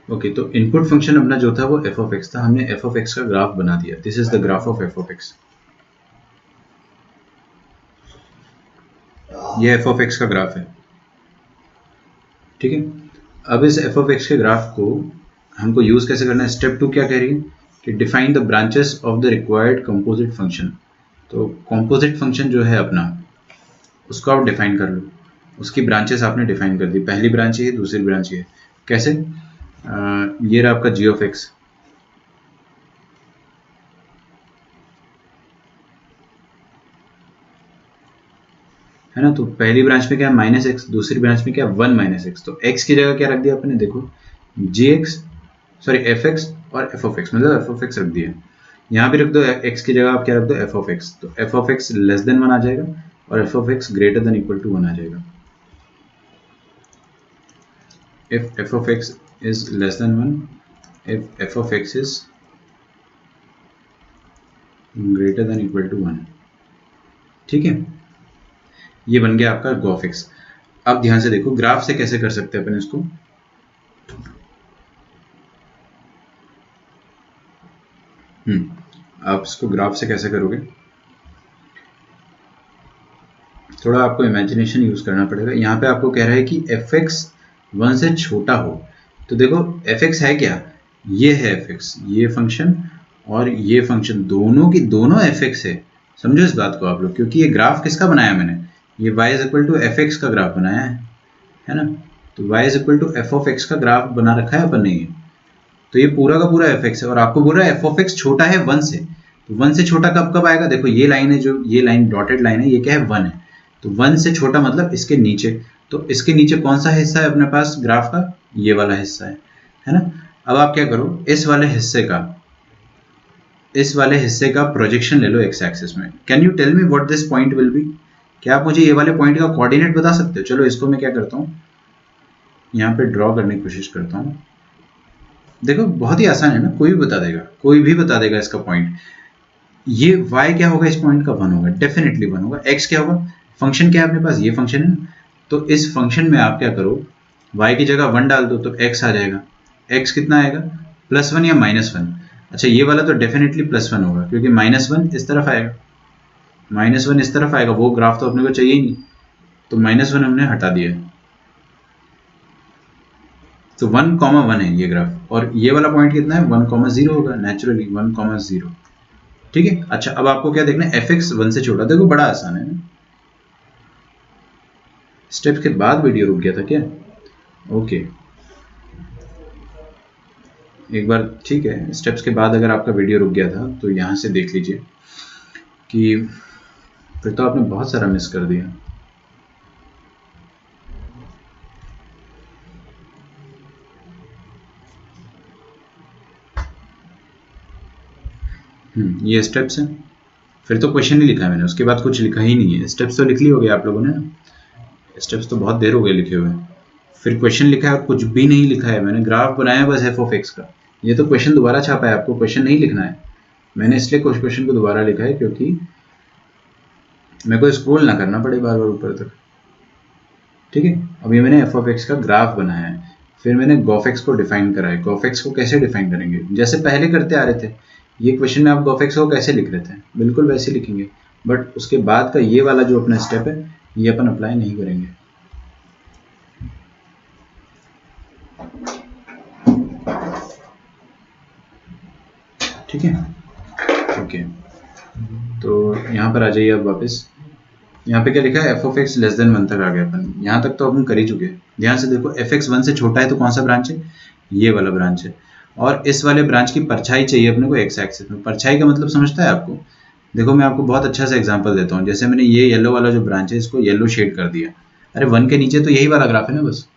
Okay, तो input function अपना जो था वो एफ ऑफ एक्स था, हमने एफ ऑफ एक्स का ग्राफ बना दिया। This is the graph of f of x. ये एफ ऑफ एक्स का ग्राफ है, ठीक है। अब इस एफ ऑफ एक्स के ग्राफ को हमको यूज कैसे करना है? स्टेप 2 क्या कह रही है कि define the branches of the required composite function. तो कंपोजिट फंक्शन जो है अपना, उसको आप डिफाइन कर लो। उसकी ब्रांचेस आपने डिफाइन कर दी, पहली ब्रांच ये, दूसरी ब्रांच ये। कैसे? ये रहा आपका जी ऑफ एक्स, है ना। तो पहली ब्रांच में क्या है? Minus x. दूसरी ब्रांच में क्या है? 1 माइनस एक्स। तो एक्स की जगह क्या रख दिया आपने? देखो, जी एक्स, सॉरी एफ एक्स और एफ ऑफ एक्स, मतलब एफ ऑफ एक्स रख दिया। यहाँ भी रख दो एक्स की जगह आप क्या रख दो? F of x. तो f of x less than 1 आ जाएगा और f of x greater than equal to 1 आ जाएगा। If f of x is less than 1, if f of x is greater than equal to 1, ठीक है। ये बन गया आपका गॉफ एक्स। अब ध्यान से देखो, ग्राफ से कैसे कर सकते हैं अपन इसको। आप इसको ग्राफ से कैसे करोगे? थोड़ा आपको इमेजिनेशन यूज करना पड़ेगा। यहाँ पे आपको कह रहा है कि एफ एक्स 1 से छोटा हो। तो देखो एफ एक्स है क्या? ये है एफ एक्स, ये फंक्शन और ये फंक्शन, दोनों की दोनों एफ एक्स है। समझो इस बात को आप लोग, क्योंकि ये ग्राफ किसका बनाया मैंने? ये y is equal to f x का ग्राफ बनाया है ना। तो y is equal to f of x का ग्राफ बना रखा है अपन ने ये। तो ये पूरा का पूरा एफ एक्स है और आपको बोल रहा है एफ ऑफ एक्स छोटा है 1 से। तो 1 से छोटा कब कब आएगा? देखो ये लाइन है, जो ये लाइन डॉटेड लाइन है, ये क्या है? 1 है। तो 1 से छोटा मतलब इसके नीचे। तो इसके नीचे कौन सा हिस्सा है अपने पास ग्राफ का? ये वाला हिस्सा है ना। अब आप क्या करो, इस वाले हिस्से का प्रोजेक्शन ले लो एक्स एक्सिस में। Can you tell me what this point will be? क्या आप मुझे ये वाले पॉइंट का कोऑर्डिनेट बता सकते हो? चलो इसको मैं क्या करता हूँ, यहाँ पे ड्रॉ करने की कोशिश करता हूँ। देखो बहुत ही आसान है ना, कोई भी बता देगा, कोई भी बता देगा इसका पॉइंट। ये y क्या होगा? इस पॉइंट का 1 होगा, डेफिनेटली 1 होगा। x क्या होगा? फंक्शन क्या है अपने पास? ये फंक्शन है ना। तो इस फंक्शन में आप क्या करो, y की जगह 1 डाल दो तो x आ जाएगा। x कितना आएगा? +1 या -1? अच्छा ये वाला तो डेफिनेटली +1 होगा, क्योंकि -1 इस तरफ आएगा, -1 इस तरफ आएगा, वो ग्राफ तो अपने को चाहिए ही नहीं। तो -1 हमने हटा दिया। तो 1,1 है ये ग्राफ, और ये वाला पॉइंट कितना है? 1,0 होगा, नेचुरली 1,0। ठीक है। अच्छा अब आपको क्या देखना है? एफ एक्स 1 से छोटा। देखो बड़ा आसान है ना। स्टेप्स के बाद वीडियो रुक गया था क्या? ओके, एक बार ठीक है, स्टेप्स के बाद अगर आपका वीडियो रुक गया था तो यहाँ से देख लीजिए कि फिर तो आपने बहुत सारा मिस कर दिया। ये स्टेप्स हैं। फिर तो क्वेश्चन नहीं लिखा है मैंने, उसके बाद कुछ लिखा ही नहीं है। स्टेप्स तो लिख ली होगी आप लोगों ने ना। स्टेप्स तो बहुत देर हो गए लिखे हुए। फिर क्वेश्चन लिखा है, कुछ भी नहीं लिखा है मैंने, ग्राफ बनाया बस एफ ऑफ एक्स का। ये तो क्वेश्चन दोबारा छापा है, आपको क्वेश्चन नहीं लिखना है। मैंने इसलिए कुछ क्वेश्चन को दोबारा लिखा है क्योंकि मेरे को स्क्रॉल ना करना पड़े बार बार ऊपर तक। ठीक है। अब ये मैंने एफ ऑफ एक्स का ग्राफ बनाया है, फिर मैंने गॉफ एक्स को डिफाइन करा है। गॉफ एक्स को कैसे डिफाइन करेंगे? जैसे पहले करते आ रहे थे। ये क्वेश्चन में आप गॉफ एक्स को कैसे लिख रहे थे, बिल्कुल वैसे लिखेंगे। बट उसके बाद का ये वाला जो अपना स्टेप है, ये अपन अप्लाई नहीं करेंगे। ठीक है। ओके, तो यहाँ पर आ जाइए अब वापस। यहाँ पे क्या लिखा है? F of x less than 1 तक आ गया अपन। यहाँ तक तो अपन कर ही चुके हैं। ध्यान से देखो, एफ एक्स 1 से छोटा है तो कौन सा ब्रांच है? ये वाला ब्रांच है। और इस वाले ब्रांच की परछाई चाहिए अपने को एक्स एक्सिस में। परछाई का मतलब समझता है आपको? देखो मैं आपको बहुत अच्छा सा एग्जांपल देता हूँ। जैसे मैंने ये येलो वाला जो ब्रांच है, इसको येलो शेड कर दिया। अरे 1 के नीचे तो यही वाला ग्राफ है ना बस।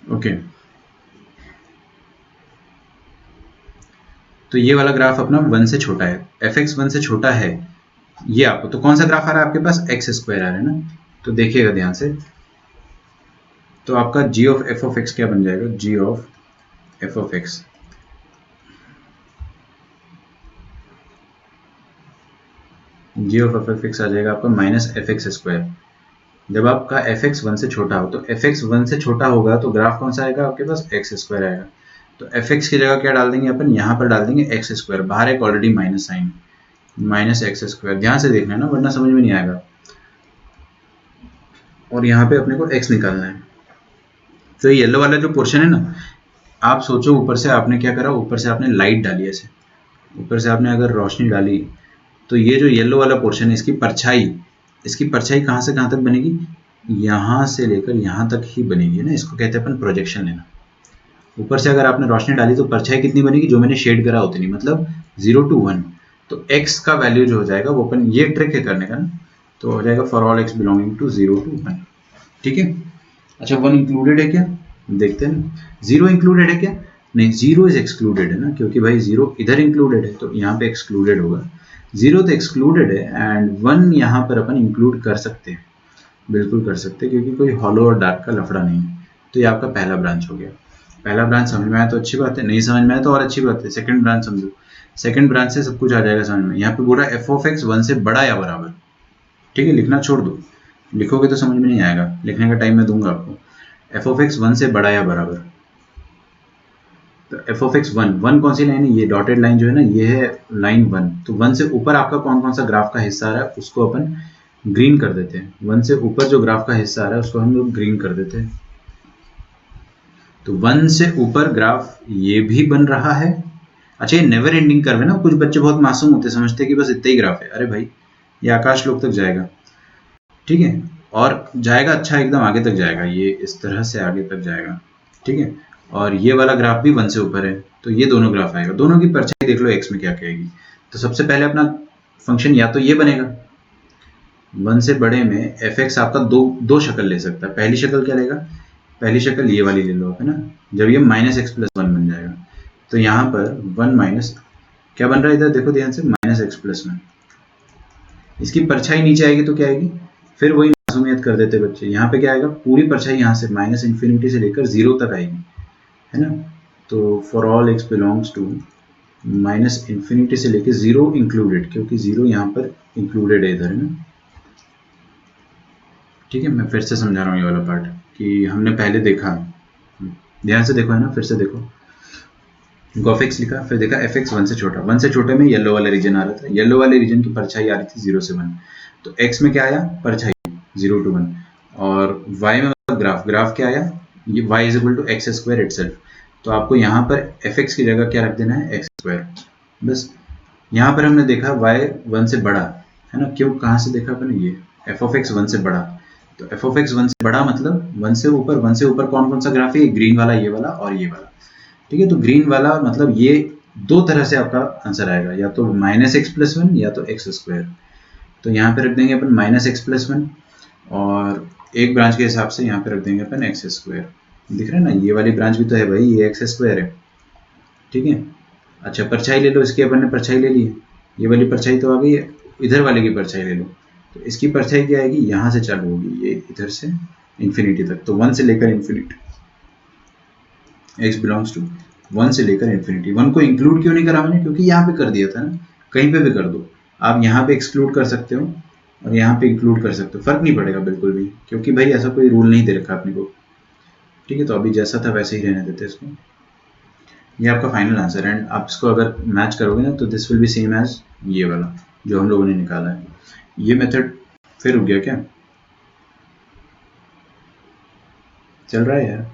ओके, तो ये वाला ग्राफ अपना 1 से छोटा है। एफ एक्स 1 से छोटा है ये आपको तो कौन सा ग्राफ आ रहा है आपके पास, एक्स स्क्वायर आ रहा है ना। तो देखिएगा ध्यान से, तो आपका g of f of x क्या बन जाएगा, g of f of x, g of f of x आ जाएगा आपका माइनस एफ एक्स स्क्वायर। जब आपका एफ एक्स वन से छोटा हो, तो एफ एक्स वन से छोटा होगा तो ग्राफ कौन सा आएगा आपके पास, एक्स स्क्वायर आएगा। तो एफ एक्स की जगह क्या डाल देंगे अपन, यहाँ पर डाल देंगे एक्स स्क्वायर, बाहर एक already minus sign, minus x square, ध्यान से देखना है ना वरना समझ में नहीं आएगा। और यहाँ पे अपने को एक्स निकालना है। तो ये येलो वाला जो पोर्शन है ना, आप सोचो ऊपर से आपने क्या करा, ऊपर से आपने लाइट डाली ऐसे, ऊपर से आपने अगर रोशनी डाली, तो ये जो येलो वाला पोर्शन है इसकी परछाई, इसकी परछाई कहाँ से कहाँ तक बनेगी, यहाँ से लेकर यहाँ तक ही बनेगी ना, इसको कहते हैं अपन प्रोजेक्शन लेना। ऊपर से अगर आपने रोशनी डाली तो परछाई कितनी बनेगी, जो मैंने शेड करा उतनी, मतलब 0 to 1। तो x का वैल्यू जो हो जाएगा वो अपन, ये ट्रिक है करने का ना, तो हो जाएगा for all x belonging to 0 to 1। ठीक है। अच्छा 1 इंक्लूडेड है क्या, देखते हैं ना। 0 इंक्लूडेड है क्या, नहीं 0 इज एक्सक्लूडेड है ना, क्योंकि भाई 0 इधर इंक्लूडेड है तो यहाँ पे एक्सक्लूडेड होगा। 0 तो एक्सक्लूडेड है एंड 1 यहाँ पर अपन इंक्लूड कर सकते हैं, बिल्कुल कर सकते हैं, क्योंकि कोई हॉलो और डार्क का लफड़ा नहीं है। तो ये आपका पहला ब्रांच हो गया। पहला ब्रांच समझ में आया तो अच्छी बात है, नहीं समझ में आया तो और अच्छी बात है, सेकंड ब्रांच समझो। सेकंड ब्रांच से सब कुछ आ जाएगा समझ में। यहाँ पे बोल रहा है एफ ऑफ एक्स 1 से बड़ा या बराबर। ठीक है, लिखना छोड़ दो, लिखोगे तो समझ में नहीं आएगा, लिखने का टाइम मैं दूंगा आपको। एफ ऑफ एक्स 1 से बड़ा या बराबर, तो एफ ऑफ एक्स 1, 1 कौन सी लाइन है, ये डॉटेड लाइन जो है ना, ये है लाइन 1। तो 1 से ऊपर आपका कौन कौन सा ग्राफ का हिस्सा आ रहा है उसको अपन ग्रीन कर देते हैं। 1 से ऊपर जो ग्राफ का हिस्सा आ रहा है उसको हम लोग ग्रीन कर देते हैं। तो 1 से ऊपर ग्राफ ये भी बन रहा है। अच्छा ये नेवर एंडिंग कर्व है ना, कुछ बच्चे बहुत मासूम होते समझते हैं कि बस इतना ही ग्राफ है, अरे भाई ये आकाश लोक तक जाएगा। ठीक है, और जाएगा अच्छा एकदम आगे तक जाएगा, ये इस तरह से आगे तक जाएगा। ठीक है, और ये वाला ग्राफ भी 1 से ऊपर है, तो ये दोनों ग्राफ आएगा। दोनों की परछाई देख लो एक्स में क्या कहेगी। तो सबसे पहले अपना फंक्शन या तो ये बनेगा, 1 से बड़े में एफ एक्स आपका दो दो शक्ल ले सकता है। पहली शक्ल क्या लेगा, पहली शक्ल ये वाली ले लो, है ना, जब ये माइनस एक्स प्लस 1 बन जाएगा। तो यहाँ पर 1 माइनस क्या बन रहा है, इधर देखो ध्यान से, माइनस एक्स प्लस 1। इसकी परछाई नीचे आएगी तो क्या आएगी, फिर वही मासूमियत कर देते बच्चे, यहाँ पे क्या आएगा, पूरी परछाई यहाँ से माइनस इन्फिनिटी से लेकर 0 तक आएगी, है ना। तो for all x belongs to minus infinity से लेकर 0 इंक्लूडेड, क्योंकि 0 यहाँ पर इंक्लूडेड है इधर, है ना। ठीक है, मैं फिर से समझा रहा हूँ ये वाला पार्ट कि हमने पहले देखा, ध्यान से देखो, है ना, फिर से देखो। गॉफ एक्स लिखा, फिर देखा एफ एक्स 1 से छोटा, 1 से छोटे में येलो वाला रीजन आ रहा था, येलो वाले रीजन की परछाई आ रही थी 0 से 1। तो एक्स में क्या आया, परछाई 0 to 1, और वाई में मतलब ग्राफ, ग्राफ क्या आया, ये y is equal to x square itself. तो आपको यहाँ पर एफ एक्स की जगह क्या रख देना है, एक्स स्क्वायर, बस। यहाँ पर हमने देखा y 1 से बड़ा, है ना, क्यों, कहाँ से देखा अपने, ये एफ ऑफ एक्स 1 से बड़ा। तो एफ ऑफ एक्स 1 से बड़ा मतलब 1 से ऊपर, 1 से ऊपर कौन कौन सा ग्राफ है, ग्रीन वाला, ये वाला और ये वाला। ठीक है, तो ग्रीन वाला मतलब ये दो तरह से आपका आंसर आएगा, या तो माइनस एक्स प्लस 1 या तो एक्स स्क्वायर। तो यहाँ पे रख देंगे अपन माइनस एक्स प्लस 1, और एक ब्रांच के हिसाब से यहाँ पे रख देंगे अपन एक्स स्क्वायर। दिख रहा है ना, ये वाली ब्रांच भी तो है भाई, ये एक्स स्क्वायर है। ठीक है, अच्छा परछाई ले लो, इसकी अपन ने परछाई ले ली है, ये वाली परछाई तो आ गई है, इधर वाले की परछाई ले लो। तो इसकी परछाई क्या आएगी, यहाँ से चालू होगी, ये इधर से इन्फिनिटी तक, तो 1 से लेकर इन्फिनिटी, एक्स बिलोंग्स टू 1 से लेकर इन्फिनिटी। 1 को इंक्लूड क्यों नहीं करा मैंने, क्योंकि यहाँ पे कर दिया था ना, कहीं पे भी कर दो आप, यहाँ पे एक्सक्लूड कर सकते हो और यहाँ पे इंक्लूड कर सकते हो, फर्क नहीं पड़ेगा बिल्कुल भी, क्योंकि भाई ऐसा कोई रूल नहीं दे रखा अपने को। ठीक है, तो अभी जैसा था वैसे ही रहने देते इसको। ये आपका फाइनल आंसर है, एंड आप इसको अगर मैच करोगे ना तो this will be same as ये वाला जो हम लोगों ने निकाला है। ये मेथड फिर रुक गया क्या, चल रहा है यार,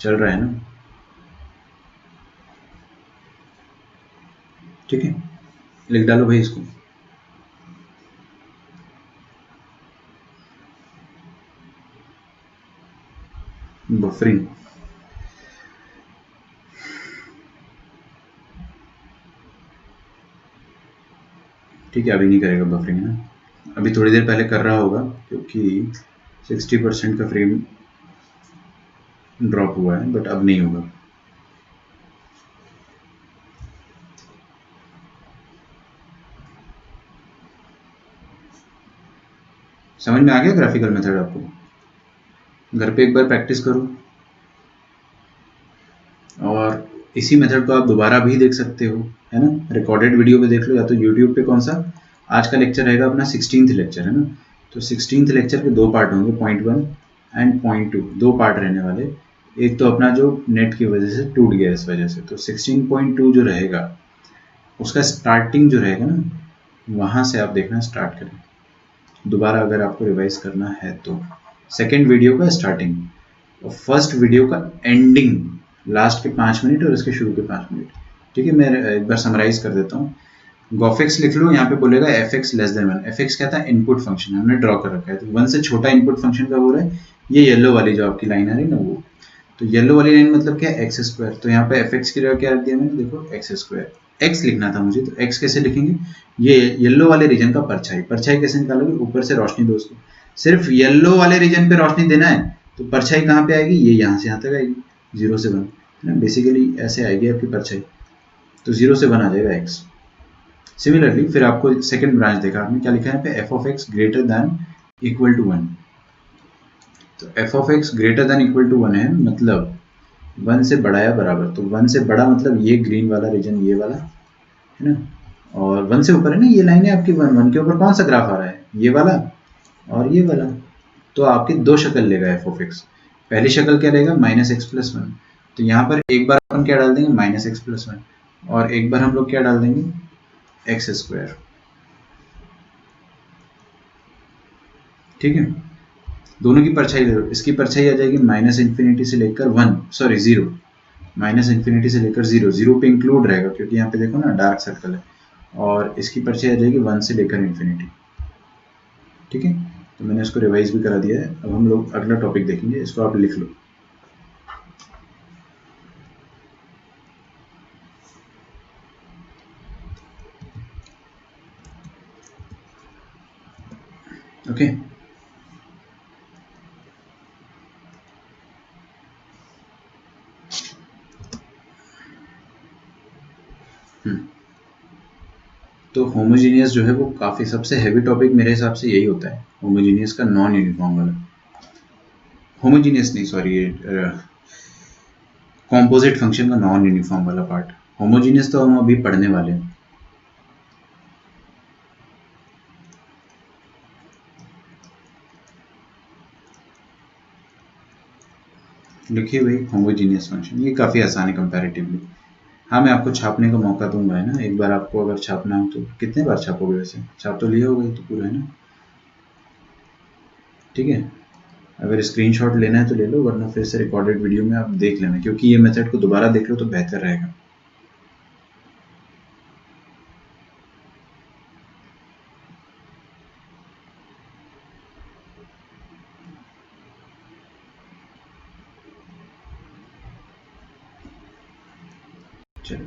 चल रहा है ना। ठीक है, लिख डालो भाई इसको। बफरिंग, ठीक है, अभी नहीं करेगा बफरिंग, है ना, अभी थोड़ी देर पहले कर रहा होगा, क्योंकि 60% का फ्रेम ड्रॉप हुआ है, बट अब नहीं होगा। समझ में आ गया ग्राफिकल मेथड आपको? घर पे एक बार प्रैक्टिस करो और इसी मेथड को आप दोबारा भी देख सकते हो, है ना। रिकॉर्डेड वीडियो पे देख लो या तो यूट्यूब पे। कौन सा? आज का लेक्चर रहेगा अपना 16th लेक्चर, है ना। तो 16th लेक्चर के दो पार्ट होंगे, पॉइंट 1 एंड पॉइंट 2, दो पार्ट रहने वाले। एक तो अपना जो नेट की वजह से टूट गया इस वजह से, तो 16.2 जो रहेगा उसका स्टार्टिंग जो रहेगा ना, वहाँ से आप देखना स्टार्ट करें दोबारा अगर आपको रिवाइज करना है तो। सेकेंड वीडियो का स्टार्टिंग और फर्स्ट वीडियो का एंडिंग, लास्ट के 5 मिनट और इसके शुरू के 5 मिनट। ठीक है, मैं एक बार समराइज कर देता हूँ। गॉफिक्स लिख लो, यहाँ पे बोलेगा F x less than 1। F x क्या था? इनपुट फंक्शन, हमने ड्रॉ कर रखा है। तो 1 से छोटा इनपुट फंक्शन का हो रहा है, ये येलो वाली जो आपकी लाइन आ रही है ना वो। तो येलो वाली लाइन मतलब क्या? X square. तो यहाँ पे एफ एक्स की जगह क्या रख दिया मैंने? देखो एक्स स्क्वायर। एक्स लिखना था मुझे, तो एक्स कैसे लिखेंगे? ये येलो वाले रीजन का परछाई। परछाई कैसे निकालोगे? ऊपर से रोशनी दो उसको। सिर्फ येलो वाले रीजन पे रोशनी देना है, तो परछाई कहाँ पे आएगी? ये यहाँ से यहाँ तक आएगी, 0 से 1, है ना। बेसिकली ऐसे आएगी आपकी परछाई, तो 0 से 1 आ जाएगा एक्स। सिमिलरली फिर आपको सेकंड ब्रांच देखा आपने, क्या लिखा है यहाँ पे? F of x greater than equal to 1। तो f of x greater than equal to 1 है, मतलब 1 से बड़ा या बराबर। तो 1 से बड़ा मतलब ये ग्रीन वाला रीजन, ये वाला, है ना। और 1 से ऊपर है ना, ये लाइन है आपकी। 1 के ऊपर कौन सा ग्राफ आ रहा है? ये वाला और ये वाला। तो आपकी दो शक्ल लेगा एफ ऑफ एक्स। पहली शक्ल क्या रहेगा? Minus x plus 1। तो यहाँ पर एक बार अपन क्या डाल देंगे? माइनस एक्स प्लस 1, और एक बार हम लोग क्या डाल देंगे? X square. ठीक है, दोनों की परछाई ले लो। इसकी परछाई आ जाएगी माइनस इन्फिनिटी से लेकर 1, सॉरी 0, माइनस इन्फिनिटी से लेकर 0। 0 पे इंक्लूड रहेगा क्योंकि यहाँ पे देखो ना डार्क सर्कल है। और इसकी परछाई आ जाएगी 1 से लेकर इन्फिनिटी। ठीक है, तो मैंने इसको रिवाइज भी करा दिया है। अब हम लोग अगला टॉपिक देखेंगे, इसको आप लिख लो। ओके, तो होमोजीनियस जो है वो काफ़ी सबसे हैवी टॉपिक मेरे हिसाब से यही होता है, होमोजीनियस का नॉन यूनिफॉर्म वाला। होमोजीनियस नहीं, सॉरी, कॉम्पोजिट फंक्शन का नॉन यूनिफॉर्म वाला पार्ट। होमोजीनियस तो हम अभी पढ़ने वाले हैं। लिखिए भाई, होमोजीनियस फंक्शन, ये काफ़ी आसान है कंपैरेटिवली। हाँ, मैं आपको छापने का मौका दूंगा, है ना। एक बार आपको अगर छापना हो तो कितने बार छापोगे? वैसे छाप तो लिया होगा ये तो पूरा, है ना। ठीक है, अगर स्क्रीनशॉट लेना है तो ले लो, वरना फिर से रिकॉर्डेड वीडियो में आप देख लेना, क्योंकि ये मेथड को दोबारा देख लो तो बेहतर रहेगा। चलो,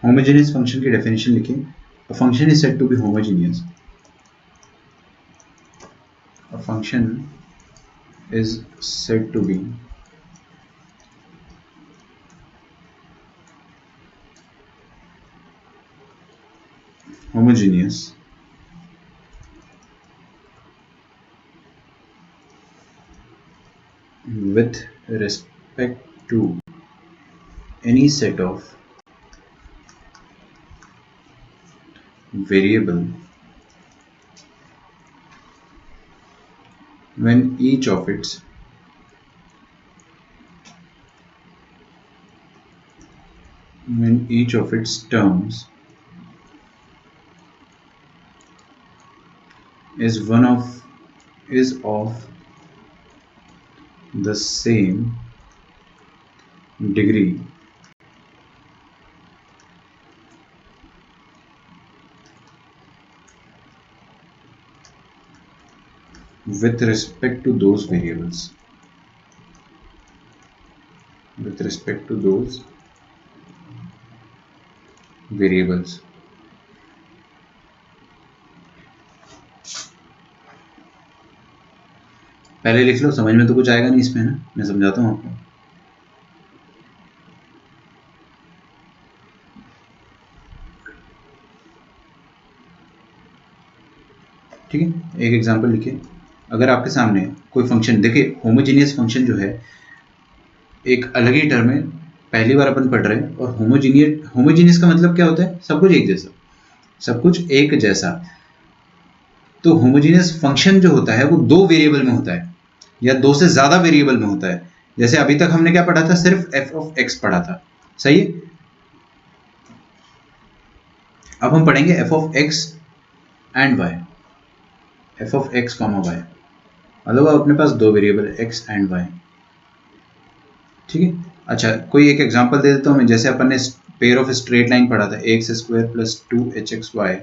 होमोजेनियस फंक्शन की डेफिनेशन लिखिए। A function is said to be homogeneous. A function is said to be homogeneous with respect to any set of variable when each of its terms is of the same degree with respect to those variables. With respect to those variables. पहले लिख लो, समझ में तो कुछ आएगा नहीं इसमें ना, मैं समझाता हूँ आपको। ठीक है, एक एग्जांपल लिखिए। अगर आपके सामने कोई फंक्शन, देखिए होमोजीनियस फंक्शन जो है एक अलग ही टर्म है, पहली बार अपन पढ़ रहे हैं। और होमोजीनियस का मतलब क्या होता है? सब कुछ एक जैसा, सब कुछ एक जैसा। तो होमोजीनियस फंक्शन जो होता है वो दो वेरिएबल में होता है या दो से ज्यादा वेरिएबल में होता है। जैसे अभी तक हमने क्या पढ़ा था? सिर्फ एफ ऑफ एक्स पढ़ा था, सही है। अब हम पढ़ेंगे f of x and y, f of x comma y, मतलब अपने पास दो वेरिएबल एक्स एंड वाई। ठीक है, अच्छा कोई एक एग्जांपल दे देता हूँ मैं। जैसे अपन ने पेयर ऑफ स्ट्रेट लाइन पढ़ा था, x square plus 2hxy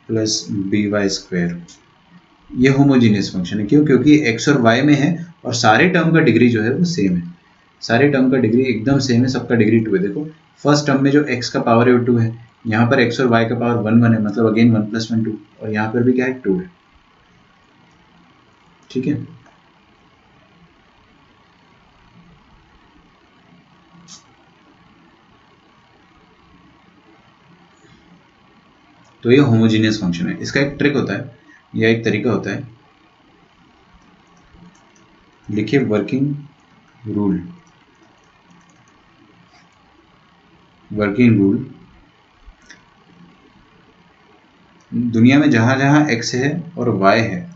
plus by square. ये होमोजीनियस फंक्शन है, क्यों? क्योंकि एक्स और वाई में है और सारे टर्म का डिग्री जो है वो सेम है, सारे टर्म का डिग्री एकदम सेम है, सबका डिग्री 2 है। देखो फर्स्ट टर्म में जो x का पावर है वो 2 है, यहाँ पर x और y का पावर 1 1 है, मतलब अगेन 1 + 1 2, और यहाँ पर भी क्या है? 2 है। ठीक है, तो ये होमोजीनियस फंक्शन है। इसका एक ट्रिक होता है या एक तरीका होता है, लिखिए वर्किंग रूल। वर्किंग रूल, दुनिया में जहां जहां x है और y है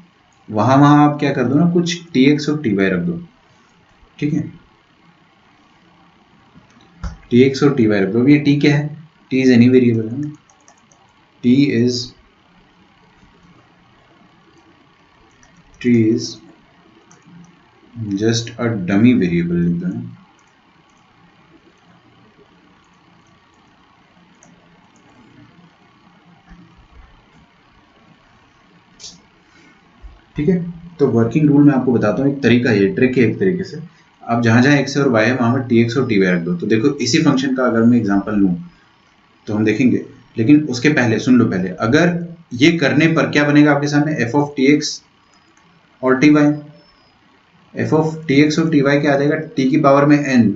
वहां वहां आप क्या कर दो ना, कुछ tx और ty रख दो। ठीक है, tx और ty रख दो। ये t क्या है? t इज एनी वेरिएबल है, t is just a dummy variable लिख दो ना। ठीक है, तो वर्किंग रूल मैं आपको बताता हूँ, एक तरीका है, ट्रिक है एक तरीके से। आप जहां जहां x और y है वहां पर tx और ty रख दो। तो देखो इसी फंक्शन का अगर मैं एग्जांपल लूं तो हम देखेंगे, लेकिन उसके पहले सुन लो। पहले अगर ये करने पर क्या बनेगा आपके सामने? f ऑफ tx और ty, f ऑफ tx और ty क्या आ जाएगा? t की पावर में n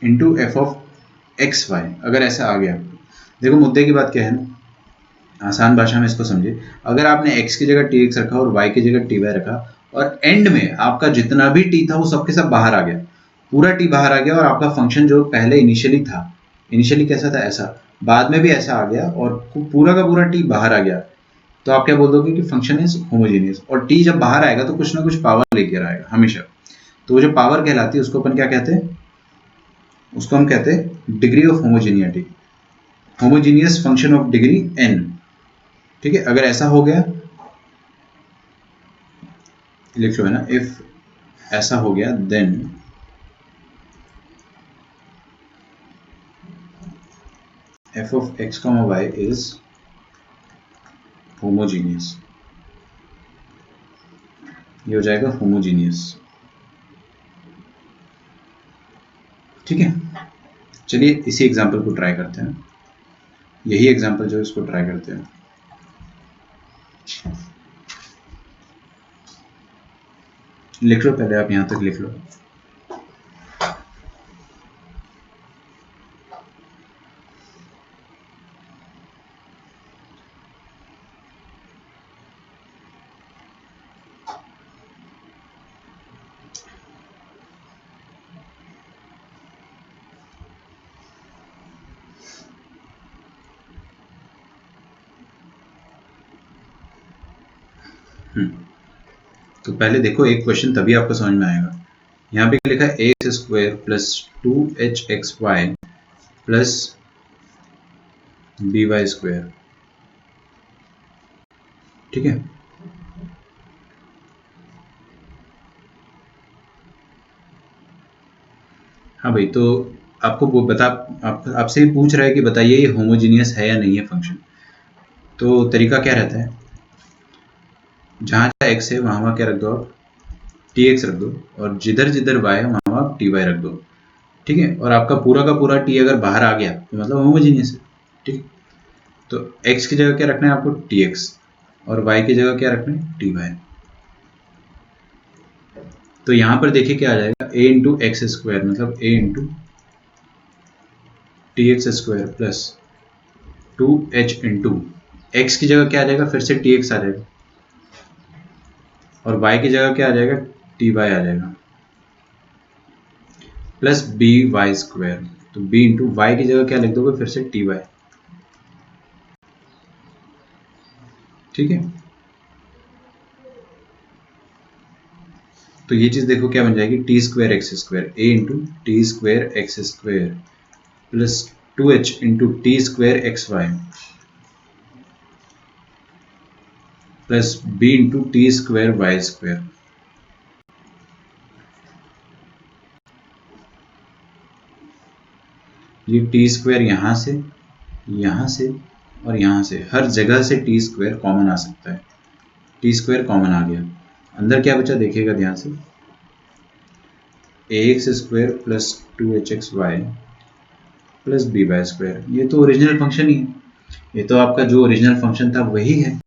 into f of x y. अगर ऐसा आ गया, देखो मुद्दे की बात क्या है ना, आसान भाषा में इसको समझे। अगर आपने x की जगह tx रखा और y की जगह ty रखा और एंड में आपका जितना भी t था वो सबके सब बाहर आ गया, पूरा t बाहर आ गया, और आपका फंक्शन जो पहले इनिशियली था, इनिशियली कैसा था? ऐसा, बाद में भी ऐसा आ गया और पूरा का पूरा t बाहर आ गया, तो आप क्या बोल दोगे? कि फंक्शन इज होमोजीनियस। और t जब बाहर आएगा तो कुछ ना कुछ पावर लेकर आएगा हमेशा। तो वो जो पावर कहलाती है उसको अपन क्या कहते हैं? उसको हम कहते हैं degree of homogeneity, homogeneous function of degree n। ठीक है, अगर ऐसा हो गया, लिख लो है ना, इफ ऐसा हो गया then f of x, y is homogeneous. ये हो जाएगा होमोजीनियस। ठीक है, चलिए इसी एग्जांपल को ट्राई करते हैं, यही एग्जांपल जो है इसको ट्राई करते हैं। लिख लो पहले, आप यहां तक लिख लो। तो पहले देखो एक क्वेश्चन, तभी आपको समझ में आएगा। यहाँ पे लिखा है x square plus 2hxy plus by square. ठीक है, हाँ भाई, तो आपको वो बता, आपसे ही पूछ रहा है कि बताइए ये होमोजीनियस है या नहीं है फंक्शन। तो तरीका क्या रहता है? जहाँ जहाँ x है वहाँ वहाँ क्या रख दो? आप tx रख दो, और जिधर जिधर y है वहाँ वहाँ ty रख दो। ठीक है, और आपका पूरा का पूरा t अगर बाहर आ गया तो मतलब होमोजीनियस है। ठीक है, तो x की जगह क्या रखना है आपको? tx, और y की जगह क्या रखना है? ty। तो यहाँ पर देखिए क्या आ जाएगा, a इंटू एक्स स्क्वायर मतलब a into T x square plus 2h into x की जगह क्या आ जाएगा, फिर से टी एक्स आ जाएगा और y की जगह क्या आ जाएगा, टी वाई आ जाएगा प्लस बी वाई स्क्वायर। तो b इंटू वाई की जगह क्या लिख दोगे, फिर से टी वाई। ठीक है, तो ये चीज देखो क्या बन जाएगी, t square x square a into t square x square plus 2h into t square x y plus b into t square y square. ये टी स्क्वायर यहाँ से और यहाँ से हर जगह से टी स्क्वायर कॉमन आ सकता है, टी स्क्वायर कॉमन आ गया, अंदर क्या बचा देखिएगा ध्यान से, a x square plus 2hx y plus b y square. ये तो ओरिजिनल फंक्शन ही है, ये तो आपका जो ओरिजिनल फंक्शन था वही है।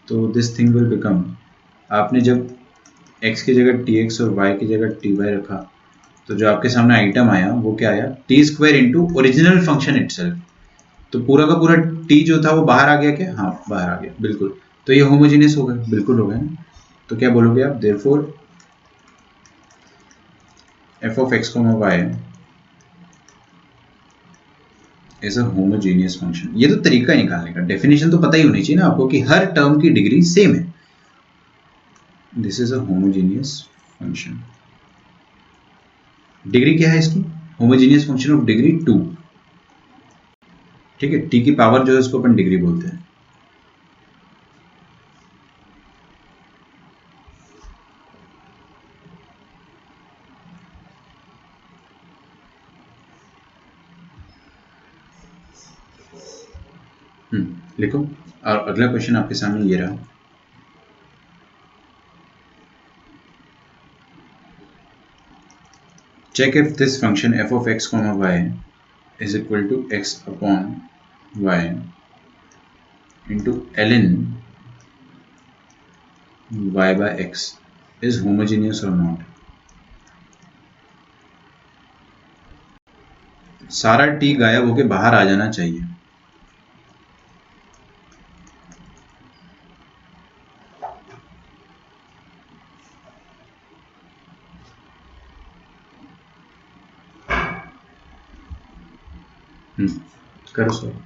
तो दिस थिंग विल बिकम, आपने जब x की जगह tx और y की जगह ty रखा तो जो आपके सामने आइटम आया वो क्या आया, T square into original function itself. तो पूरा का पूरा t जो था वो बाहर आ गया क्या, हाँ बाहर आ गया बिल्कुल। तो ये होमोजेनियस हो गया, बिल्कुल हो गया ना। तो क्या बोलोगे आप, therefore f of x, y is a homogeneous function. ये तो तरीका है निकालने का, डेफिनेशन तो पता ही होनी चाहिए ना आपको कि हर टर्म की डिग्री सेम है। This is a homogeneous function. Degree क्या है इसकी, होमोजेनियस फंक्शन ऑफ डिग्री 2। ठीक है, टी की पावर जो है उसको अपन डिग्री बोलते हैं। लिखो, और अगला क्वेश्चन आपके सामने ये रहा, check if this function f of x comma y is equal to x upon y into ln y by x is homogeneous or not। सारा t गायब होके बाहर आ जाना चाहिए। करो सर।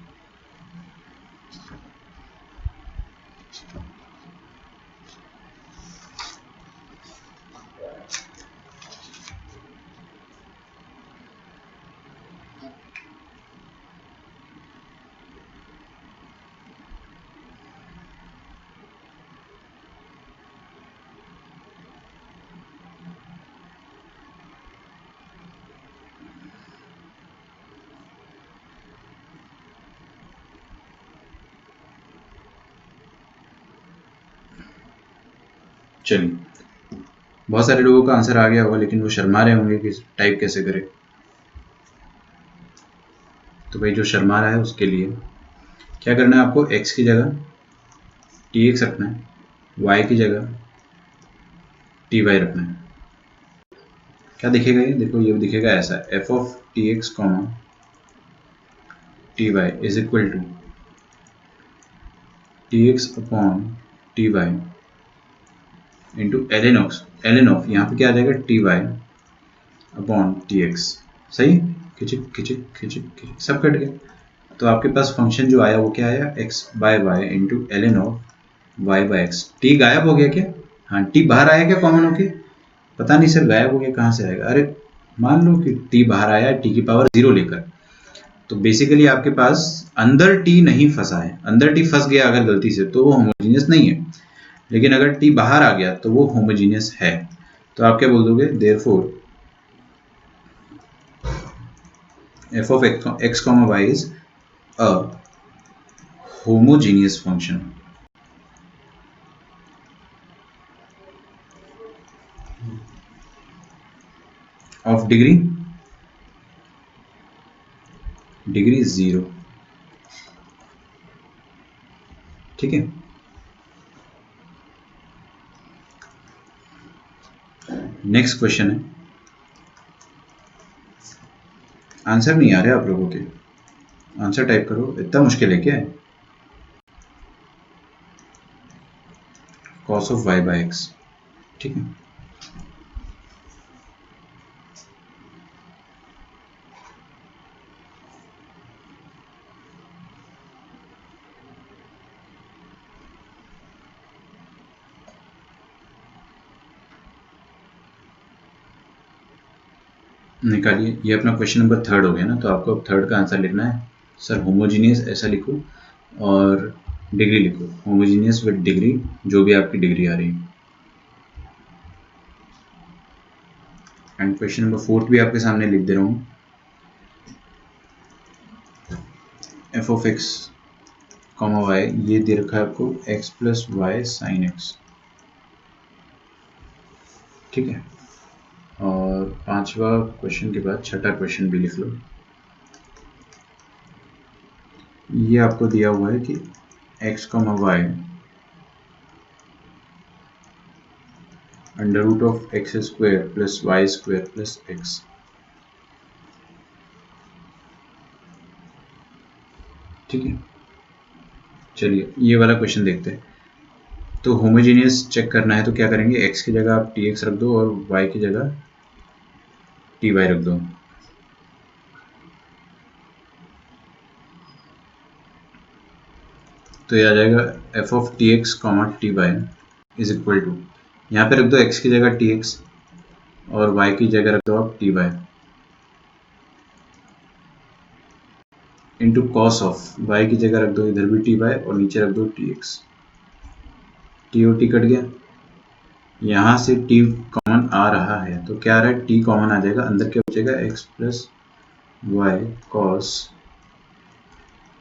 चलिए, बहुत सारे लोगों का आंसर आ गया होगा लेकिन वो शर्मा रहे होंगे कि टाइप कैसे करें। तो भाई जो शर्मा रहा है उसके लिए क्या करना है, आपको x की जगह tx रखना है, y की जगह ty रखना है। क्या दिखेगा ये, देखो ये दिखेगा ऐसा, f of tx comma ty is equal to tx upon ty into ln of यहाँ पे क्या आ जाएगा, ty अपॉन tx। सही, खिचिक खिचिक खिचिक खिचिक सब कट गया। तो आपके पास फंक्शन जो आया वो क्या आया, x by y into ln of y by x। t गायब हो गया क्या, हाँ t बाहर आया क्या कॉमन होके, पता नहीं सर गायब हो गया कहाँ से आएगा। अरे मान लो कि t बाहर आया t की पावर 0 लेकर, तो बेसिकली आपके पास अंदर t नहीं फंसा है, अंदर t फंस गया अगर गलती से तो वो होमोजेनियस नहीं है, लेकिन अगर t बाहर आ गया तो वो होमोजेनियस है। तो आप क्या बोल दोगे, therefore f of x comma y is a homogeneous function of degree 0। ठीक है, नेक्स्ट क्वेश्चन है, आंसर नहीं आ रहे आप लोगों के, आंसर टाइप करो, इतना मुश्किल है क्या? cos of y by x, ठीक है। निकालिए, ये अपना क्वेश्चन नंबर 3 हो गया ना, तो आपको अब 3 का आंसर लिखना है। सर होमोजीनियस ऐसा लिखो और डिग्री लिखो, होमोजीनियस विद डिग्री, जो भी आपकी डिग्री आ रही है। एंड क्वेश्चन नंबर 4 भी आपके सामने लिख दे रहा हूँ। F of x comma y, ये दे रखा है आपको x plus y sine x, ठीक है। और 5वां क्वेश्चन के बाद 6ठा क्वेश्चन भी लिख लो। ये आपको दिया हुआ है कि x comma y under root of x square plus y square plus x, ठीक है। चलिए ये वाला क्वेश्चन देखते हैं। तो होमोजेनियस चेक करना है तो क्या करेंगे, x की जगह आप tx रख दो और y की जगह ty रख दो। तो ये आ जाएगा f of tx comma ty is equal to, यहाँ पे रख दो x की जगह tx और y की जगह रख दो आप ty into cos of, y की जगह रख दो इधर भी ty और नीचे रख दो tx। t और t कट गया, यहाँ से t कॉमन आ रहा है तो क्या आ रहा है, t कॉमन आ जाएगा, अंदर क्या बचेगा x plus y cos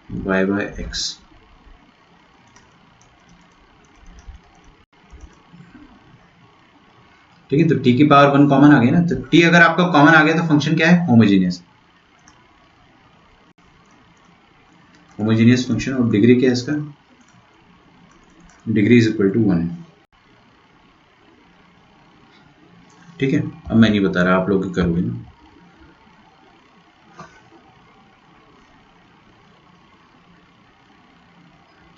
y by x. ठीक है, तो t की पावर 1 कॉमन आ गई ना, तो t अगर आपका कॉमन आ गया तो फंक्शन क्या है, होमोजीनियस, होमोजीनियस फंक्शन। और डिग्री क्या है इसका, डिग्री इज इक्वल टू 1, ठीक है। अब मैं नहीं बता रहा, आप लोग ही करोगे ना।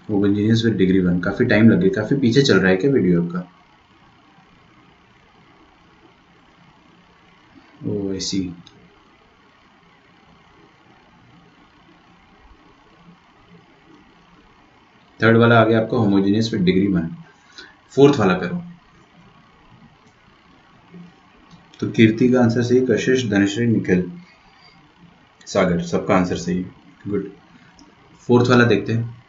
होमोजीनियस विद डिग्री 1, काफी टाइम लग गया, काफी पीछे चल रहा है क्या वीडियो आपका? ओ ऐसी, थर्ड वाला आ गया आपका होमोजीनियस विद डिग्री 1। फोर्थ वाला करो। तो कीर्ति का आंसर सही, कशिश, धनश्री, निखिल, सागर, सबका आंसर सही है, गुड। फोर्थ वाला देखते हैं।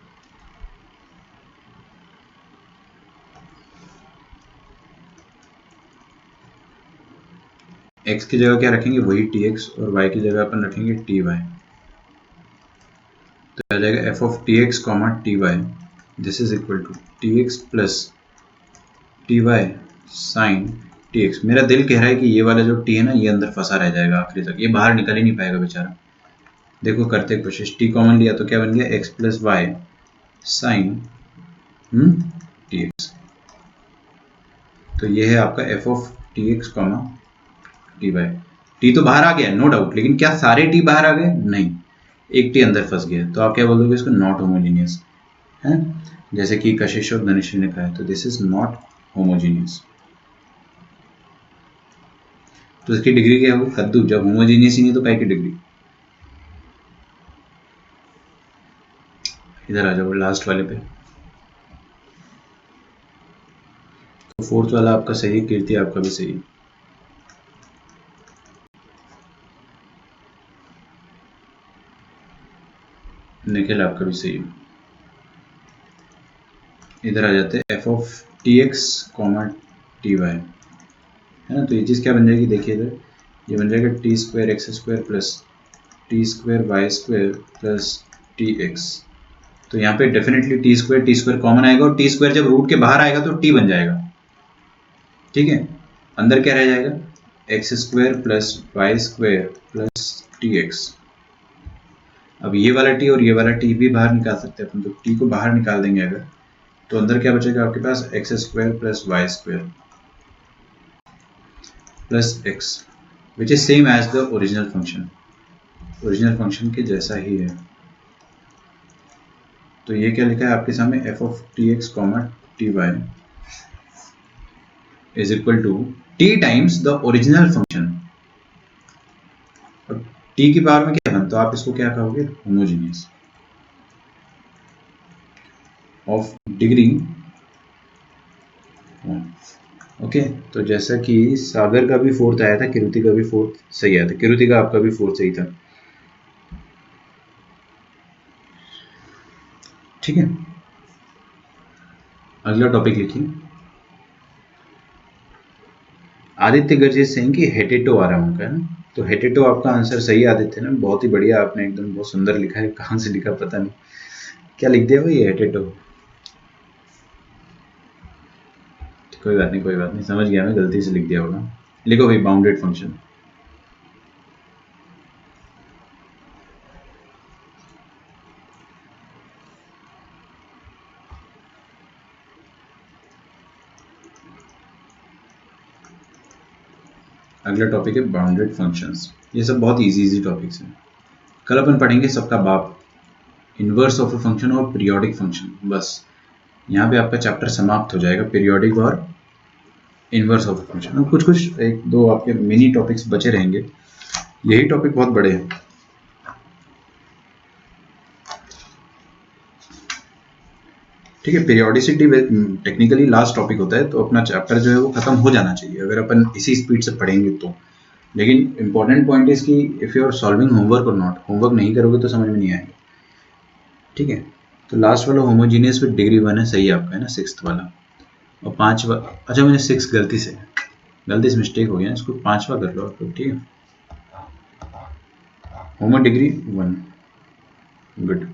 x की जगह क्या रखेंगे, वही tx और y की जगह अपन रखेंगे ty। तो आ जाएगा f of tx comma ty, this is equal to tx plus ty sine tx। मेरा दिल कह रहा है कि ये वाला जो t है ना, ये अंदर फंसा रह जाएगा आखिरी तक, ये बाहर निकल ही नहीं पाएगा बेचारा। देखो करते कोशिश, t कॉमन लिया तो क्या बन गया, x plus y sine tx। तो ये है आपका f of tx comma t by, t तो बाहर आ गया नो डाउट, लेकिन क्या सारे टी बाहर आ गए, नहीं, एक टी अंदर फंस गया। तो आप क्या बोल दोगे इसको, नॉट होमोजीनियस है, जैसे कि कशिश और धनुश्री ने कहा है, तो दिस इज नॉट होमोजीनियस। तो इसकी डिग्री क्या होगी, कद्दू, जब होमोजीनियस ही नहीं तो काय की डिग्री। इधर आ जाओ लास्ट वाले पे। तो फोर्थ वाला आपका सही, कीर्ति आपका भी सही, निखिल आपका भी सही। इधर आ जाते हैं f of t x comma t y, है ना। तो ये चीज़ क्या बन जाएगी, देखिए इधर ये बन जाएगा t square x square plus t square y square plus t x. तो यहाँ पे डेफिनेटली टी स्क्वायर कॉमन आएगा, और टी स्क्वायर जब रूट के बाहर आएगा तो टी बन जाएगा, ठीक है। अंदर क्या रह जाएगा, x square plus y square plus t x. अब ये वाला टी और ये वाला टी भी बाहर निकाल सकते हैं अपन, तो टी को बाहर निकाल देंगे अगर, तो अंदर क्या बचेगा आपके पास, x square plus y square. Plus x which is same as the original function, original function के जैसा ही है। तो ये क्या लिखा है आपके सामने, f of t x comma t y is equal to t times the original function. और टी की पावर में क्या बनता है, आप इसको क्या कहोगे, होमोजीनियस ऑफ डिग्री। ओके तो जैसा कि सागर का भी फोर्थ आया था, किरुति का भी फोर्थ सही आया था, किरुति का आपका भी फोर्थ सही था। ठीक है, अगला टॉपिक लिखिए। आदित्य गर्जे सिंह की हेटेटो आ रहा हूँ क्या ना, तो हेटेटो आपका आंसर सही आदित्य ना, बहुत ही बढ़िया, आपने एकदम बहुत सुंदर लिखा है, कहाँ से लिखा पता नहीं, क्या लिख दिया भाई हेटेटो। कोई बात नहीं, कोई बात नहीं, समझ गया मैं, गलती से लिख दिया होगा। लिखो भाई बाउंडेड फंक्शन। अगला टॉपिक है बाउंडेड फंक्शंस। ये सब बहुत इजी टॉपिक्स हैं। कल अपन पढ़ेंगे सबका बाप, इनवर्स ऑफ अ फंक्शन और पीरियोडिक फंक्शन। बस यहाँ पे आपका चैप्टर समाप्त हो जाएगा, पीरियोडिक और इनवर्स ऑफ अ फंक्शन। कुछ कुछ एक दो आपके मिनी टॉपिक्स बचे रहेंगे, यही टॉपिक बहुत बड़े हैं। ठीक है, पीरियोडिसिटी टेक्निकली लास्ट टॉपिक होता है, तो अपना चैप्टर जो है वो खत्म हो जाना चाहिए अगर अपन इसी स्पीड से पढ़ेंगे तो। लेकिन इंपॉर्टेंट पॉइंट इज कि if you are solving homework और नॉट, होमवर्क नहीं करोगे तो समझ में नहीं आएगा। ठीक है, तो लास्ट वाला होमोजीनियस विद डिग्री 1 है, सही आपका है ना, सिक्स्थ वाला। और पांचवा, अच्छा मैंने सिक्स गलती से मिस्टेक हो गया, इसको पांचवा कर लो आप लोग। ठीक है, होमो डिग्री 1, गुड।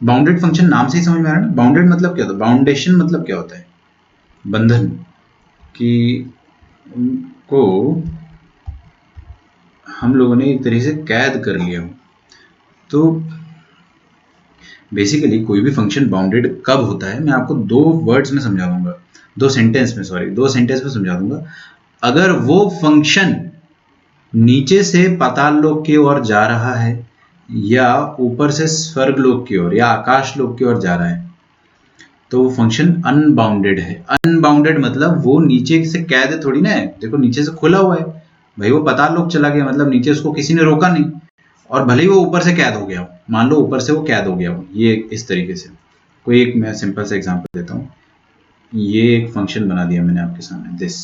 बाउंडेड फंक्शन नाम से ही समझ में आ रहा है ना, बाउंडेड मतलब क्या होता है, बाउंडेशन मतलब क्या होता है, बंधन, कि को हम लोगों ने एक तरीके से कैद कर लिया हो। तो बेसिकली कोई भी फंक्शन बाउंडेड कब होता है, मैं आपको दो वर्ड्स में समझा दूंगा, दो सेंटेंस में समझा दूंगा। अगर वो फंक्शन नीचे से पाताल लोक की ओर जा रहा है या ऊपर से स्वर्ग लोक की ओर या आकाश लोक की ओर जा रहा है, तो वो फंक्शन अनबाउंडेड है। अनबाउंडेड मतलब वो नीचे से कैद थोड़ी ना है, देखो नीचे से खुला हुआ है, भाई वो पाताल लोक चला गया मतलब नीचे उसको किसी ने रोका नहीं, और भले ही वो ऊपर से कैद हो गया हो, मान लो ऊपर से वो कैद हो गया हो, ये इस तरीके से। कोई एक मैं सिंपल सा एग्जांपल देता हूँ, ये एक फंक्शन बना दिया मैंने आपके सामने, दिस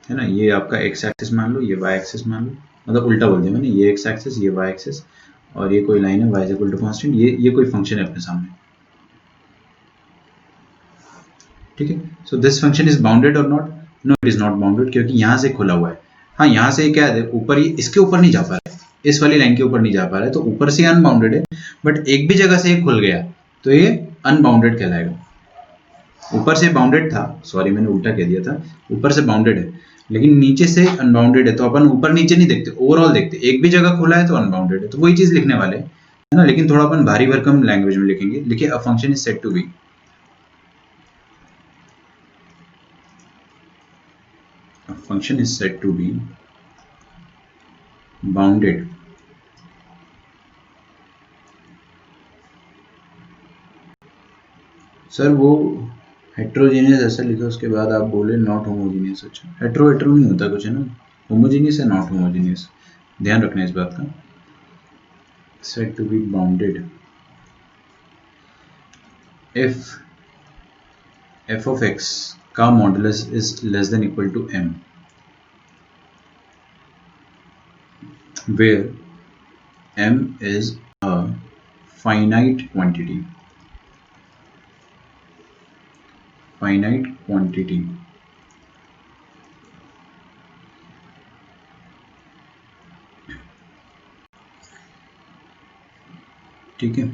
है ना, ये आपका एक्स एक्सिस मान लो, ये वाई एक्सिस मान लो, मतलब उल्टा बोल दिया मैंने, ये एक्स एक्सिस ये वाई एक्सिस, और ये कोई लाइन है y is equal to constant, ये कोई फंक्शन है अपने सामने। ठीक है, so this function is bounded और not, no it is not bounded, क्योंकि यहाँ से खुला हुआ है। हाँ यहाँ से क्या है, ऊपर ये इसके ऊपर नहीं जा पा रहा है, इस वाली लाइन के ऊपर नहीं जा पा रहा है, तो ऊपर से अनबाउंडेड है, बट एक भी जगह से ये खुल गया तो ये अनबाउंडेड कहलाएगा। ऊपर से बाउंडेड था, सॉरी मैंने उल्टा कह दिया था, ऊपर से बाउंडेड है लेकिन नीचे से अनबाउंडेड है, तो अपन ऊपर नीचे नहीं देखते, ओवरऑल देखते, एक भी जगह खुला है तो अनबाउंडेड है, तो वही चीज लिखने वाले है ना, लेकिन थोड़ा अपन भारी भरकम लैंग्वेज में लिखेंगे। लिखिए a function is said to be, a function is said to be bounded sir वो हेट्रोजीनियस ऐसा लिखा, उसके बाद आप बोले नॉट होमोजीनियस। अच्छा हेट्रो हेट्रो नहीं होता कुछ है ना, होमोजीनियस है नॉट होमोजीनियस, ध्यान रखना इस बात का। said to be bounded if f of x का modulus is less than equal to m, where m is a finite quantity, ठीक है।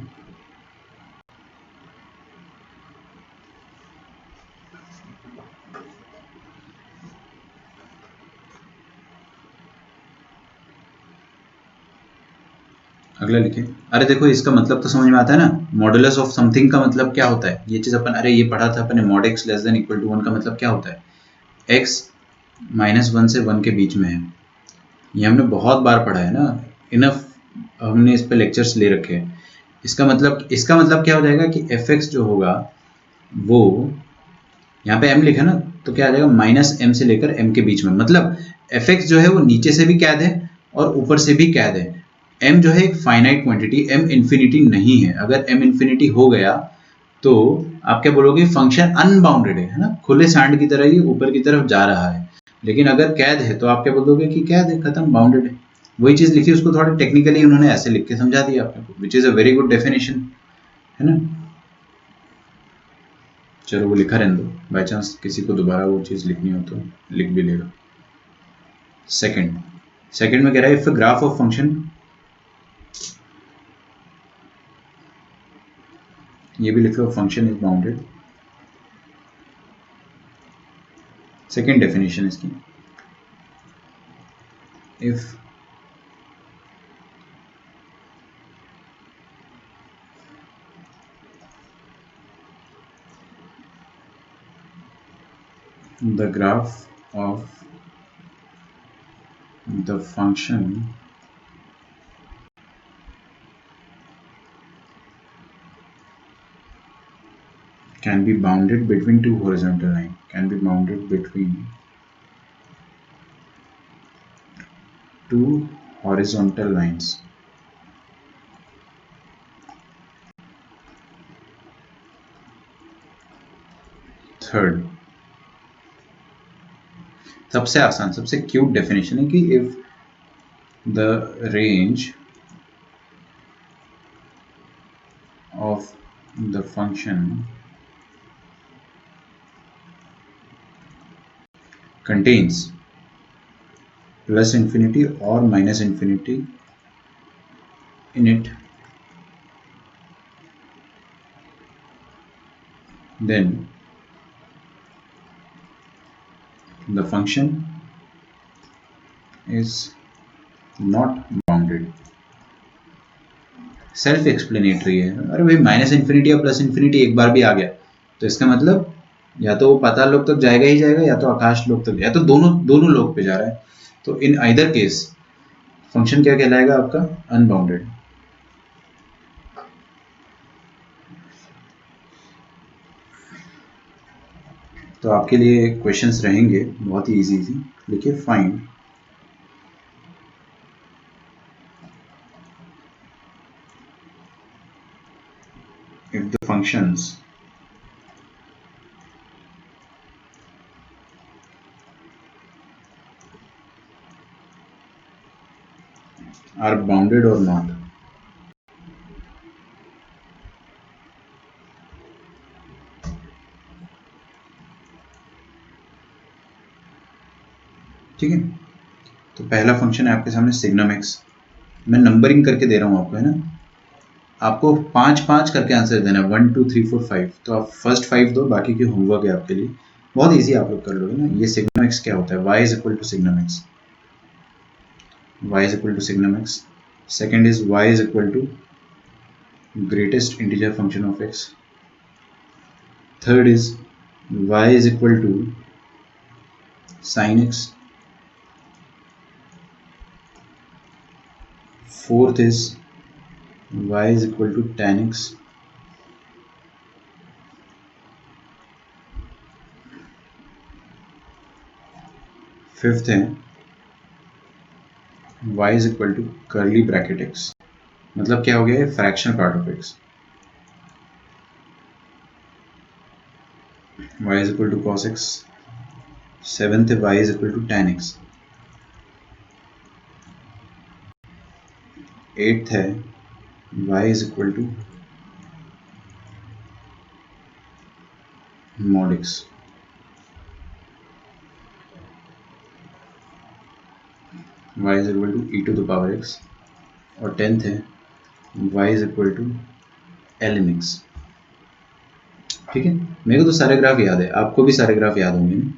अगला लिखे। अरे देखो इसका मतलब तो समझ में आता है ना, मॉडुलस ऑफ समथिंग का मतलब क्या होता है, ये चीज अपन अरे ये पढ़ा था अपने, mod x less than equal to 1 का मतलब क्या होता है, x -1 से 1 के बीच में है। ये हमने बहुत बार पढ़ा है ना, इनफ हमने इस पे लेक्चर्स ले रखे हैं। इसका मतलब क्या हो जाएगा कि fx जो होगा वो यहाँ पे m लिखा ना, तो क्या आ जाएगा -m से लेकर m के बीच में, मतलब fx जो है वो नीचे से भी कैद है और ऊपर से भी कैद है। m जो है एक फाइनाइट क्वांटिटी, m इंफिनिटी नहीं है। अगर m इंफिनिटी हो गया तो आप क्या बोलोगे, फंक्शन अनबाउंडेड है ना, खुले सांड की तरह ये ऊपर की तरफ जा रहा है। लेकिन अगर कैद है तो आप क्या बोलोगे कि कैद है, खत्म, बाउंडेड है। वही चीज लिखी, उसको थोड़ा टेक्निकली उन्होंने ऐसे लिख के समझा दिया आपको, which is a very good definition, है ना। चलो वो लिखा रहने दो, बाई चांस किसी को दोबारा वो चीज लिखनी हो तो लिख भी लेगा। सेकंड में कह रहा है इफ ग्राफ ऑफ फंक्शन, ये भी लिखो function is bounded. Second definition इसकी, if the graph of the function can be bounded between two horizontal lines, can be bounded between two horizontal lines. Third, सबसे आसान सबसे क्यूट डेफिनेशन है कि if the range of the function contains plus infinity or minus infinity in it, then the function is not bounded. Self explanatory है। अरे भाई minus infinity या plus infinity एक बार भी आ गया तो इसका मतलब या तो वो पाताल लोक तक जाएगा ही जाएगा, या तो आकाश लोक तक, या तो दोनों लोक पे जा रहा है। तो इन आइदर केस फंक्शन क्या कहलाएगा आपका, अनबाउंडेड। तो आपके लिए क्वेश्चंस रहेंगे बहुत ही इजी, लिखिए find if the functions are bounded or not. ठीक है, तो पहला फंक्शन है आपके सामने सिग्नम एक्स, मैं नंबरिंग करके दे रहा हूँ आपको, है ना। आपको 5-5 करके आंसर देना है, 1 2 3 4 5। तो आप फर्स्ट 5 दो, बाकी की होमवर्क है आपके लिए, बहुत इजी, आप लोग कर लोगे ना। ये सिग्नम एक्स क्या होता है, y is equal to signum x, y is equal to signum x. Second is y is equal to greatest integer function of x। Third is y is equal to sin x। Fourth is y is equal to tan x। Fifth है y is equal to curly bracket x, मतलब क्या हो गया है, fractional part of x। y is equal to cos x। Seventh है y is equal to tan x। Eighth है y is equal to mod x। y is equal to e to the power x। और tenth है y is equal to ln x। ठीक है, मेरे को तो सारे ग्राफ याद है, आपको भी सारे ग्राफ याद होंगे ना।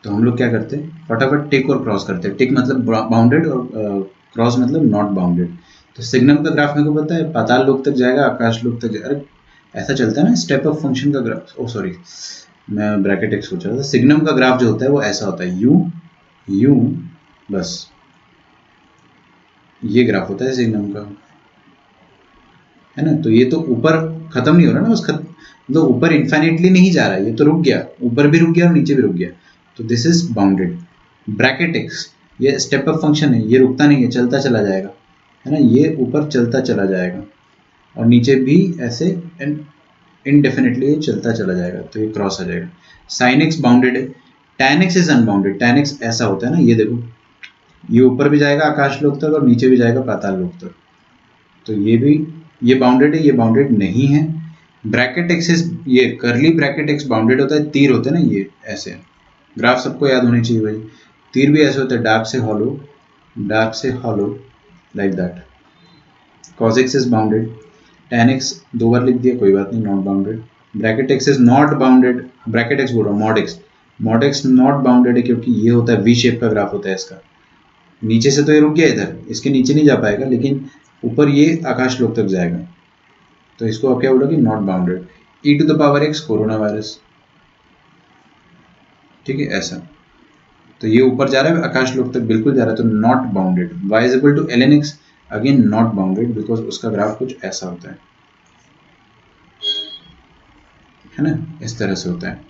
तो हम लोग क्या करते हैं, फटाफट टिक और क्रॉस करते हैं। टिक मतलब बाउंडेड और क्रॉस मतलब नॉट बाउंडेड। तो सिग्नम का ग्राफ मेरे को पता है, पाताल लोक तक जाएगा, आकाश लोक तक जाएगा। अरे ऐसा चलता है ना स्टेप ऑफ फंक्शन का ग्राफ। ओ सॉरी, मैं ब्रैकेट एक सोच रहा था। सिग्नम का ग्राफ जो होता है वो ऐसा होता है, यू यू, बस ये ग्राफ होता है सिग्नम का, है ना। तो ये तो ऊपर खत्म नहीं हो रहा ना, बस मतलब ऊपर इन्फाइनेटली नहीं जा रहा है, ये तो रुक गया, ऊपर भी रुक गया और नीचे भी रुक गया। तो this is bounded. Bracket x ये स्टेप अप फंक्शन है, ये रुकता नहीं है, चलता चला जाएगा, है ना। ये ऊपर चलता चला जाएगा और नीचे भी ऐसे इनडेफिनेटली ये चलता चला जाएगा, तो ये क्रॉस आ जाएगा। साइन एक्स बाउंडेड है, tan x is unbounded. tan x ऐसा होता है ना, ये देखो, ये ऊपर भी जाएगा आकाश लोक तक और नीचे भी जाएगा पाताल लोक तक। तो ये भी, ये बाउंडेड है, ये बाउंडेड नहीं है। ब्रैकेट एक्स इज, ये करली ब्रैकेट एक्स बाउंडेड होता है, तीर होते हैं ना ये ऐसे, ग्राफ सबको याद होनी चाहिए भाई। तीर भी ऐसे होते हैं, डार्क से hollow like that. cos x is bounded, tan x दो बार लिख दिया, कोई बात नहीं, not bounded. Bracket x is not bounded, bracket x बोल रहा हूँ, मॉड x नॉट बाउंडेड है, क्योंकि ये होता है वी शेप का ग्राफ होता है इसका। नीचे से तो ये रुक गया इधर, इसके नीचे नहीं जा पाएगा, लेकिन ऊपर ये आकाश लोक तक जाएगा, तो इसको आप क्या बोलोगे, not bounded. e to the power x corona virus, ठीक है ऐसा। तो ये ऊपर जा रहा है आकाश लोक तक बिल्कुल जा रहा है, तो not bounded. y is equal to ln x, again not bounded, because उसका ग्राफ कुछ ऐसा होता है ना, इस तरह से होता है।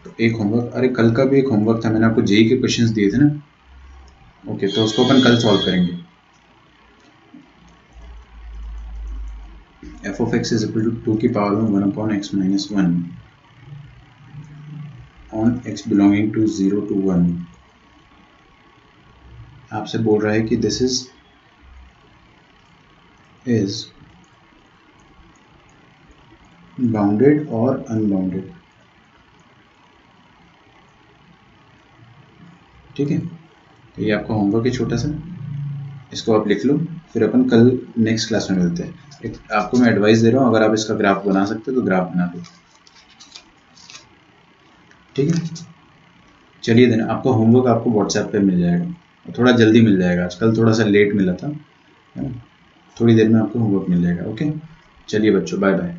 तो एक होमवर्क, अरे कल का भी एक होमवर्क था, मैंने आपको जेई के क्वेश्चंस दिए थे ना, ओके, तो उसको अपन कल सॉल्व करेंगे। f of x is equal to 2 की पावर में 1 upon x minus 1 on x belonging to 0 to 1। आपसे बोल रहा है कि दिस इज बाउंडेड और अनबाउंडेड, ठीक है। तो ये आपका होमवर्क है छोटा सा, इसको आप लिख लो, फिर अपन कल नेक्स्ट क्लास में मिलते हैं। आपको मैं एडवाइस दे रहा हूँ, अगर आप इसका ग्राफ बना सकते हो तो ग्राफ बना दो, ठीक है। चलिए देन, आपका होमवर्क आपको व्हाट्सएप पे मिल जाएगा, थोड़ा जल्दी मिल जाएगा, आजकल थोड़ा सा लेट मिला था, है ना। थोड़ी देर में आपको होमवर्क मिल जाएगा, ओके। चलिए बच्चों, बाय बाय।